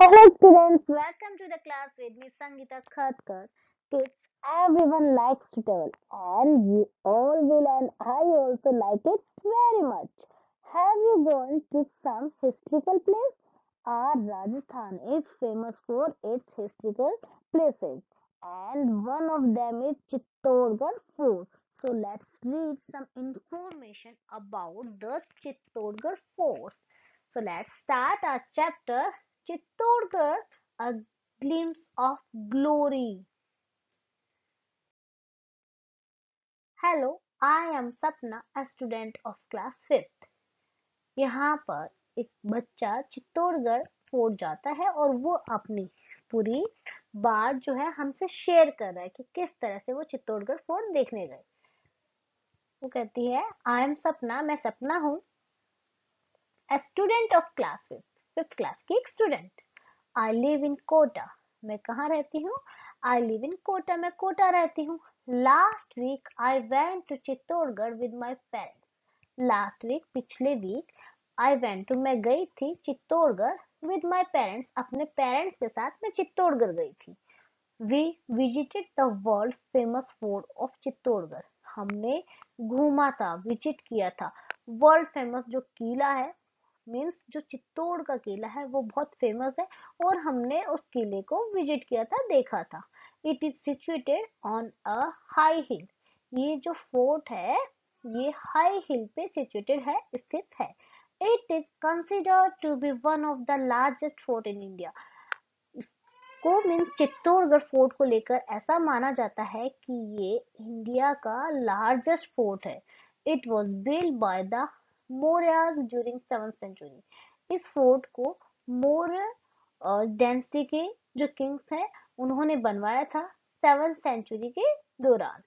Hello students, welcome to the class with me Sangeeta Khatkar. Kids, everyone likes to travel and you all will and I also like it very much. Have you gone to some historical place? Our Rajasthan is famous for its historical places and one of them is Chittorgarh Fort. So let's read some information about the Chittorgarh Fort. So let's start our chapter Chittorgarh, a glimpse of glory. Hello, I am Sapna, a student of class 5th. यहाँ पर एक बच्चा Chittorgarh fort जाता है और वो अपनी पूरी बात जो है हमसे शेयर कर रहा है कि किस तरह से वो चित्तौड़गढ़ फोर्ट देखने गए। वो कहती है आई एम सपना, मैं सपना हूँ, a student of class 5th class की एक student. I live in Kota, मैं कहाँ रहती हूँ? आई लिव इन कोटा, मैं कोटा रहती हूँ। Last week I went to Chittorgarh with my parents. Last week, पिछले वीक, आई वेंट टू, मैं गई थी चित्तौड़गढ़ विद माई पेरेंट्स, अपने पेरेंट्स के साथ मैं चित्तौड़गढ़ गई थी। We visited the world famous fort of Chittorgarh, हमने घूमा था, विजिट किया था वर्ल्ड फेमस जो किला है, मीन्स जो चित्तौड़ का किला है वो बहुत फेमस है और हमने उस किले को विजिट किया था, देखा था। It is situated on a high heel, ये जो फोर्ट है ये हाई हिल पे सिचुएटेड है, स्थित है। It is considered to be one of the largest fort in India. इसको मीन्स चित्तौड़गढ़ फोर्ट को लेकर ऐसा माना जाता है कि ये इंडिया का लार्जेस्ट फोर्ट है। It was build by the Mauryas during 7th century. इस फोर्ट को मौर्य डायनेस्टी के जो किंग्स हैं उन्होंने बनवाया था 7th सेंचुरी के दौरान।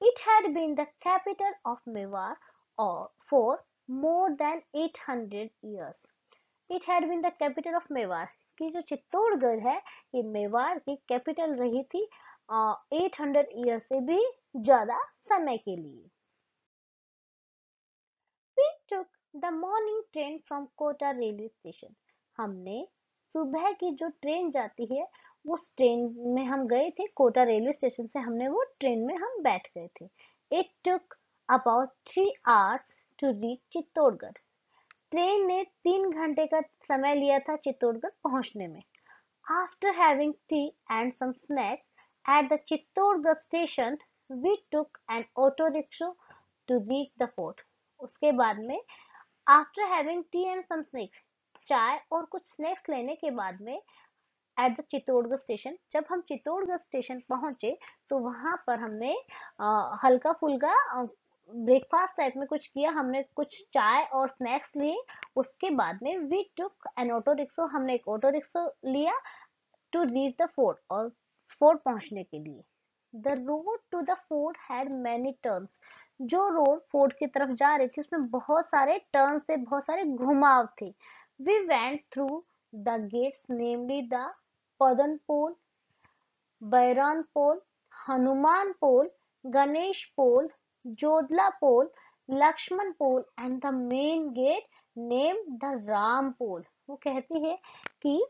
It had been the capital of Mewar for more than 800 years। It had been the capital of Mewar, की जो चित्तौड़गढ़ है ये मेवाड़ की कैपिटल रही थी 800 ईयर से भी ज्यादा समय के लिए। We took the morning train from Kota railway station। हमने सुबह की जो ट्रेन जाती है उस ट्रेन में हम गए थे, कोटा रेलवे स्टेशन से हमने वो ट्रेन में हम बैठ गए थे। It took about 3 hours to reach Chittorgarh. Train ने 3 घंटे का समय लिया था चित्तौड़गढ़ पहुंचने में। After having tea and some snacks at the Chittorgarh station, we took an auto rickshaw to reach the fort। उसके बाद में after having tea and some snacks, चाय और कुछ स्नैक्स लेने के बाद में एट द चित्तौड़गढ़ स्टेशन, जब हम चित्तौड़गढ़ स्टेशन पहुंचे तो वहां पर हमने हल्का फुल्का ब्रेकफास्ट टाइप में कुछ किया, हमने कुछ चाय और स्नैक्स लिए। उसके बाद में we took an auto rickshaw, हमने एक ऑटो रिक्शा लिया टू रीच द फोर्ट, और फोर्ट पहुंचने के लिए। The road to the fort had many turns, जो रोड फोर्ट की तरफ जा रही थी उसमें बहुत सारे टर्न थे, बहुत सारे घुमाव थे। We went through the gates namely the Padan Pol, Bhairon Pol, Hanuman Pol, Ganesh Pol, Jodhla Pol, Laxman Pol and the main gate name the Ram Pol. वो कहती है कि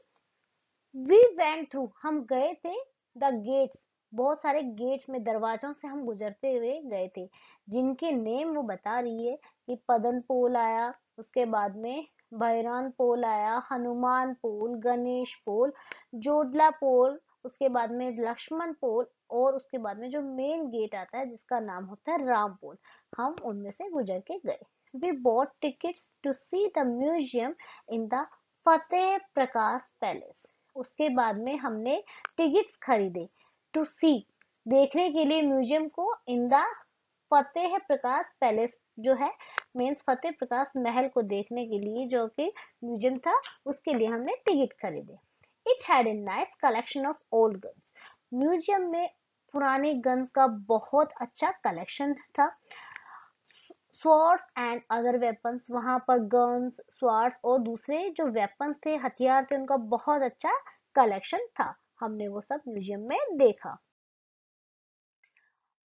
वी वेंट थ्रू, हम गए थे, द गेट्स, बहुत सारे गेट्स में दरवाजों से हम गुजरते हुए गए थे, जिनके नेम वो बता रही है कि पदन पोल आया, उसके बाद में भैरान पोल आया, हनुमान पोल, गणेश पोल, जोडला पोल, उसके बाद में लक्ष्मण पोल, और उसके बाद में जो मेन गेट आता है जिसका नाम होता है राम पोल, हम उनमें से गुजर के गए। We bought tickets to see the museum in the Fateh Prakash palace. उसके बाद में हमने टिकट्स खरीदे टू सी, देखने के लिए म्यूजियम को, इन द फतेह प्रकाश पैलेस जो है, मीन्स फतेह प्रकाश महल को देखने के लिए जो कि म्यूजियम था, उसके लिए हमने टिकट खरीदे। It had a nice collection of old guns, museum में पुराने गन्स का बहुत अच्छा कलेक्शन था। स्वॉर्ड्स एंड अदर वेपन्स, वहां पर गन्स, स्वॉर्ड्स और दूसरे जो वेपन्स थे, हथियार थे, उनका बहुत अच्छा कलेक्शन था, हमने वो सब म्यूजियम में देखा।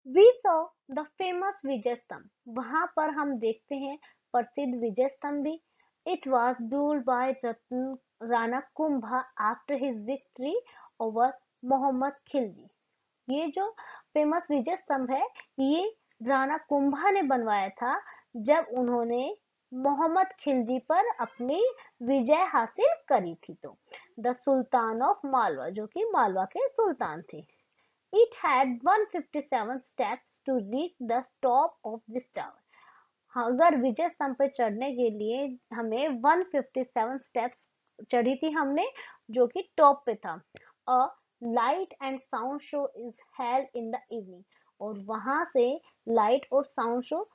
वी सॉ द फेमस विजय स्तंभ, वहां पर हम देखते हैं प्रसिद्ध विजय स्तंभ भी। It was build by Ratna Rana Kumbha after his victory over Mohammed Khilji. ये जो फेमस विजय स्तंभ है, ये राणा कुंभा ने बनवाया था जब उन्होंने मोहम्मद खिलजी पर अपनी विजय हासिल करी थी। तो द सुल्तान ऑफ मालवा, जो कि मालवा के सुल्तान थे। It had 157 steps to reach the top of this tower. अगर विजय स्तंभ पर चढ़ने के लिए हमें 157 स्टेप्स चढ़ी थी हमने, जो कि टॉप पे था। A light and sound show is held in the evening, और वहां से लाइट और साउंड शो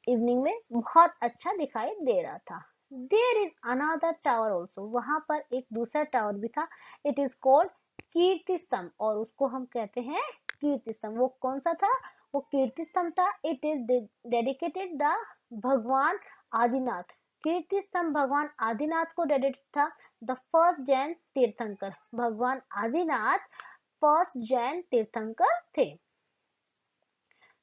इवनिंग में बहुत अच्छा दिखाई दे रहा था। There is another tower also, वहां पर एक दूसरा टावर भी था। इट इज कॉल्ड कीर्ति स्तंभ, और उसको हम कहते हैं कीर्ति स्तंभ। वो कौन सा था? वो कीर्ति स्तंभ था। इट इज डेडिकेटेड द भगवान आदिनाथ। कीर्ति स्तंभ भगवान आदिनाथ को डेडिकेट था। द फर्स्ट जैन तीर्थंकर, भगवान आदिनाथ फर्स्ट जैन तीर्थंकर थे।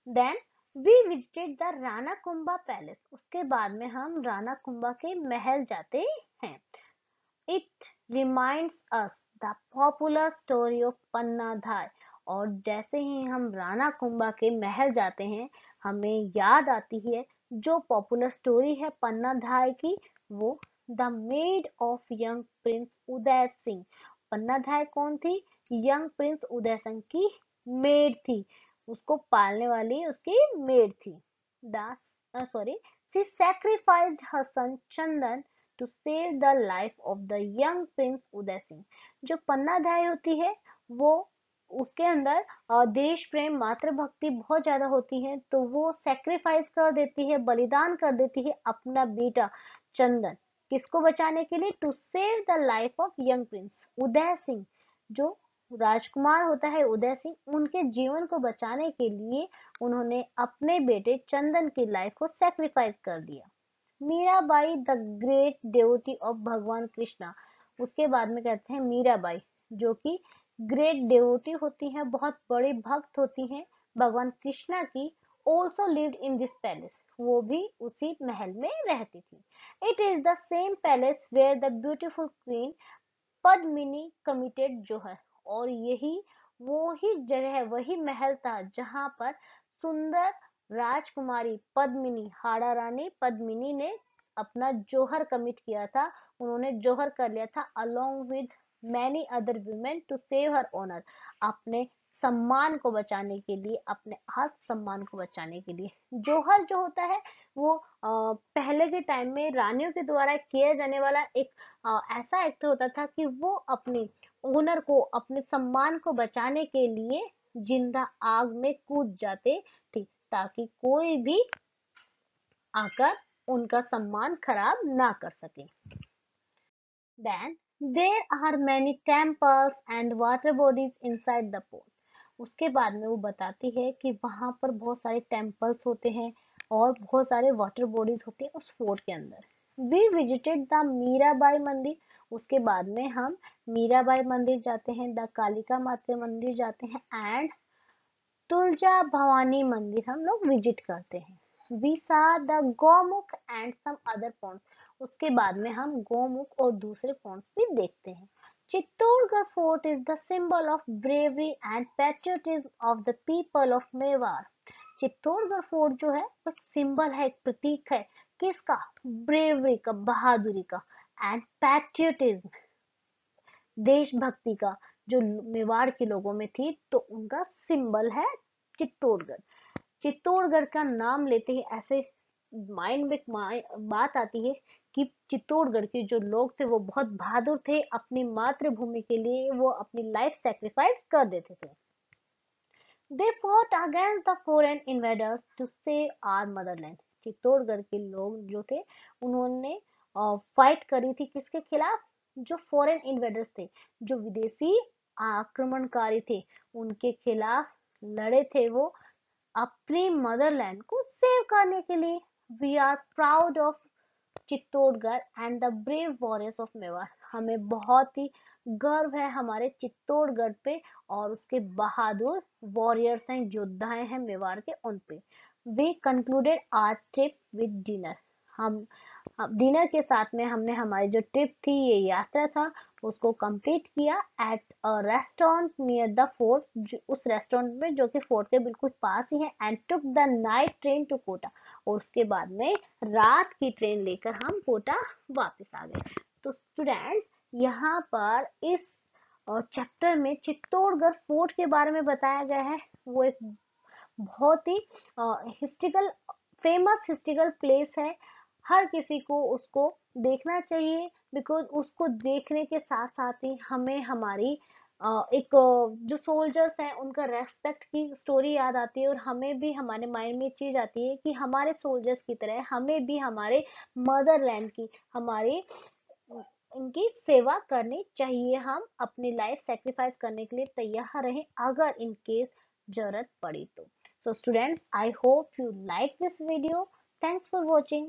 Then we visited the Rana Kumbha palace, उसके बाद में हम राणा कुंभा के महल जाते हैं। It reminds us the popular story of Pannadhai, और जैसे ही हम राणा कुंभा के महल जाते हैं हमें याद आती है जो पॉपुलर स्टोरी है पन्नाधाय की, वो the maid of young prince Uday Singh. Pannadhai कौन थी? यंग प्रिंस उदय सिंह की मेड थी, उसको पालने वाली उसकी मेड थी। She sacrificed her son Chandan to save the life of the young prince Uday Singh. जो पन्नाधाय होती है वो, उसके अंदर देश प्रेम मातृभक्ति बहुत ज्यादा होती है, तो वो सेक्रीफाइस कर देती है, बलिदान कर देती है अपना बेटा चंदन, किसको बचाने के लिए? To save the life of young prince Uday Singh. जो राजकुमार होता है उदय सिंह, उनके जीवन को बचाने के लिए उन्होंने अपने बेटे चंदन की लाइफ को सेक्रीफाइस कर दिया। Mirabai the great devotee of भगवान कृष्णा, उसके बाद में कहते हैं मीराबाई, जो कि ग्रेट डिवोटी होती हैं, बहुत बड़ी भक्त होती हैं भगवान कृष्णा की। Also lived in this palace, वो भी उसी महल में रहती थी। It is the same palace where the beautiful queen Padmini committed jauhar, और यही वो ही जगह है, वही महल था जहां पर सुंदर राजकुमारी पद्मिनी, हाड़ा रानी पद्मिनी ने अपना जोहर कमिट किया था। उन्होंने जोहर कर लिया था along with many other women to save her honour, अपने सम्मान को बचाने के लिए, अपने आत्म सम्मान को बचाने के लिए। जोहर जो होता है वो पहले के टाइम में रानियों के द्वारा किया जाने वाला एक ऐसा एक्ट होता था कि वो अपने ओनर को, अपने सम्मान को बचाने के लिए जिंदा आग में कूद जाते थे, ताकि कोई भी आकर उनका सम्मान खराब ना कर सके। Then there are many temples and water bodies inside the fort. उसके बाद में वो बताती है कि वहां पर बहुत सारे टेम्पल्स होते हैं और बहुत सारे वाटर बॉडीज होते हैं उस फोर्ट के अंदर। वी विजिटेड द मीराबाई मंदिर, उसके बाद में हम मीराबाई मंदिर जाते हैं, द कालिका माता मंदिर जाते हैं, एंड तुलजा भवानी मंदिर हम लोग विजिट करते हैं। We saw the Gaumukh and some other ponds, उसके बाद में हम गौमुख और दूसरे पॉन्ड्स भी देखते हैं। Chittorgarh fort is the symbol of bravery and patriotism of the people of Mewar. Chittorgarh fort जो है वो सिंबल है, एक प्रतीक है, किसका? ब्रेवरी का, बहादुरी का, एंड पैट्रियटिज्म, देशभक्ति का, जो मेवाड़ के लोगों में थी, तो उनका सिंबल है चित्तौड़गढ़। चित्तौड़गढ़ का नाम लेते ही ऐसे माइंड में बात आती है कि चित्तौड़गढ़ के जो लोग थे वो बहुत बहादुर थे, अपनी मातृभूमि के लिए वो अपनी लाइफ सेक्रीफाइस कर देते थे। They fought against the foreign invaders to save our motherland. Chittorgarh के लोग जो थे उन्होंने फाइट करी थी किसके खिलाफ? जो फॉरेन इन्वेडर्स थे, जो विदेशी आक्रमणकारी थे, उनके खिलाफ लड़े थे वो अपनी मदरलैंड को सेव करने के लिए। We are proud of Chittorgarh and the brave warriors of Mewar, हमें बहुत ही गर्व है हमारे चित्तौड़गढ़ पे और उसके बहादुर वॉरियर्स हैं, योद्धाएं हैं मेवाड़ के, उन पे। We concluded our trip with dinner, हम डिनर के साथ में हमने हमारी जो ट्रिप थी, ये यात्रा था, उसको कंप्लीट किया at a restaurant near the fort, उस रेस्टोरेंट में जो कि फोर्ट के बिल्कुल पास ही है, and took the night train to Kota. और उसके बाद में रात की ट्रेन लेकर हम कोटा वापस आ गए। तो स्टूडेंट्स, यहाँ पर इस चैप्टर में चित्तौड़गढ़ फोर्ट के बारे में बताया गया है। वो एक बहुत ही हिस्ट्रिकल फेमस हिस्ट्रिकल प्लेस है। हर किसी को उसको देखना चाहिए, बिकॉज उसको देखने के साथ साथ ही हमें हमारी एक जो सोल्जर्स हैं उनका रेस्पेक्ट की स्टोरी याद आती है, और हमें भी हमारे माइंड में चीज आती है कि हमारे सोल्जर्स की तरह हमें भी हमारे मदरलैंड की, हमारी इनकी सेवा करनी चाहिए। हम अपनी लाइफ सेक्रीफाइस करने के लिए तैयार रहें अगर इन केस जरूरत पड़ी तो। So students, I hope you like this video. Thanks for watching.